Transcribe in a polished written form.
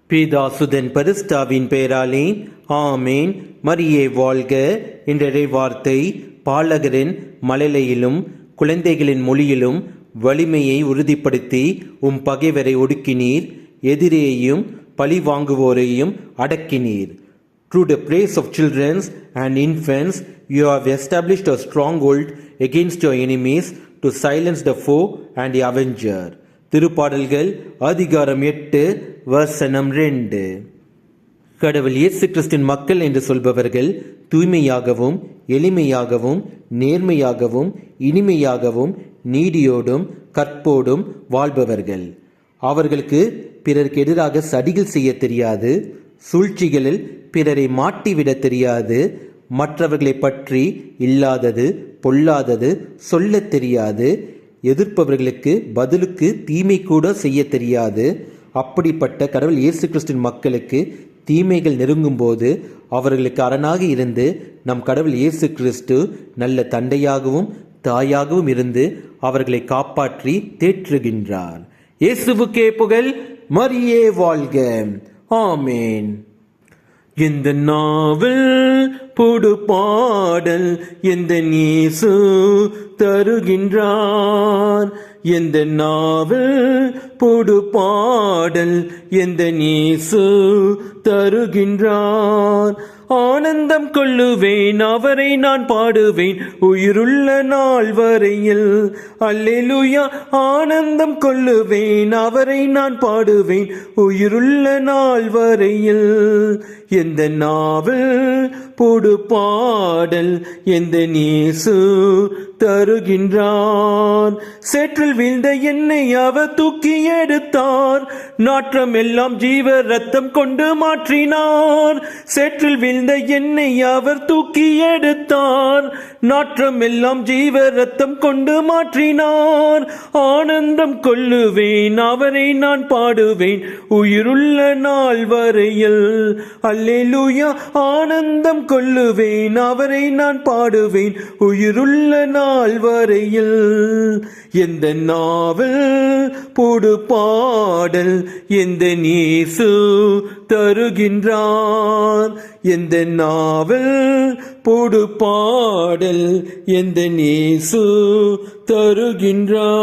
பிதாசுதன் பரிசுத்தாவின் பெயராலே ஆமேன். மரியே வாழ்க. இன்றைய வார்த்தை, பாலகரின் மழலையிலும் குழந்தைகளின் மொழியிலும் வலிமையை உறுதிப்படுத்தி பகைவரை ஒடுக்கினீர், எதிரேயும் பழி வாங்குவோரையும் அடக்கினீர். Through the praise of children and infants, you have established a stronghold against your enemies to silence the foe and the avenger. திருப்பாடல்கள் அதிகாரம் 8 வசனம் 2. கடவுள் இயேசு கிறிஸ்தின் மக்கள் என்று சொல்பவர்கள் தூய்மையாகவும் எளிமையாகவும் நேர்மையாகவும் இனிமையாகவும் நீதியோடும் கற்போடும் வாழ்பவர்கள். அவர்களுக்கு பிறருக்கு எதிராக சதிகள் செய்ய தெரியாது, சூழ்ச்சிகளில் பிறரை மாட்டிவிட தெரியாது, மற்றவர்களை பற்றி இல்லாதது பொல்லாதது சொல்ல தெரியாது, எதிர்ப்பவர்களுக்கு பதிலுக்கு தீமை கூட செய்ய தெரியாது. அப்படிப்பட்ட கடவுள் இயேசு கிறிஸ்துவின் மக்களுக்கு தீமைகள் நெருங்கும் போது அவர்களுக்கு அரணாக இருந்து நம் கடவுள் இயேசு கிறிஸ்து நல்ல தந்தையாகவும் தாயாகவும் இருந்து அவர்களை காப்பாற்றி தேற்றுகின்றார். இயேசுவுக்கே புகழ். மரியே வாழ்க. ஆமேன். இந்த நாவல் புது பாடல் எந்த இயேசு தருகின்றார். எந்த நாவல் புது பாடல் எந்த இயேசு தருகின்றார். ஆனந்தம் கொள்ளுவேன், அவரை நான் பாடுவேன் உயிருள்ள நாள் வரையில். அல்லேலூயா. ஆனந்தம் கொள்ளுவேன், அவரை நான் பாடுவேன் உயிருள்ள நாள் வரையில். எந்த நாவல் புது பாடல் எந்த இயேசு தருகின்றார். சேற்றில் வீழ்ந்த என்னை அவர் தூக்கி எடுத்தார், நாற்றம் எல்லாம் ஜீவ ரத்தம் கொண்டு மாற்றினார். சேற்றில் வீழ்ந்த என்னை அவர் தூக்கி எடுத்தார், நாற்றம் எல்லாம் ஜீவ ரத்தம் கொண்டு மாற்றினார். ஆனந்தம் கொள்ளுவேன், அவரை நான் பாடுவேன் உயிருள்ள நாள் வரையில். அல்லேலூயா. ஆனந்தம் கொள்ளுவேன், அவரை நான் பாடுவேன் உயிருள்ள நாள் வரையில். எந்த நாவல் புது பாடல் எந்த இயேசு தருகின்றார். எந்த நாவல் புது பாடல் எந்த இயேசு தருகின்றார்.